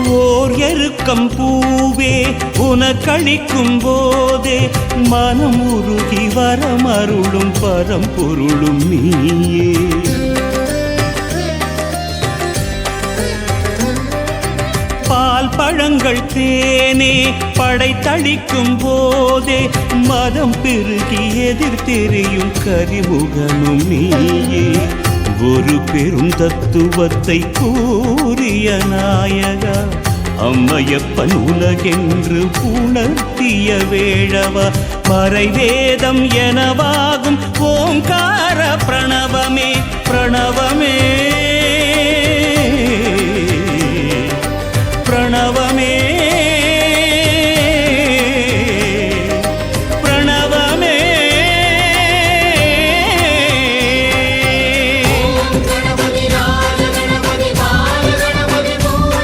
ஓர் எருக்கம் பூவே உனக்களிக்கும் போதே மனம் உருகி வரமருளும் பரம்பொருளும் நீயே. பால் பழங்கள் தேனே படைத்தளிக்கும் போதே மதம் பெருகி எதிர்த்தெறியும் கரிமுகனும் நீயே. ஒரு பெரும் தத்துவத்தை கூறிய நாயகா அம்மையப்பன் உலகென்று உணர்த்திய வேழவா மறைவேதம் எனவாகும் ஓங்கார பிரணவமே பிரணவமே.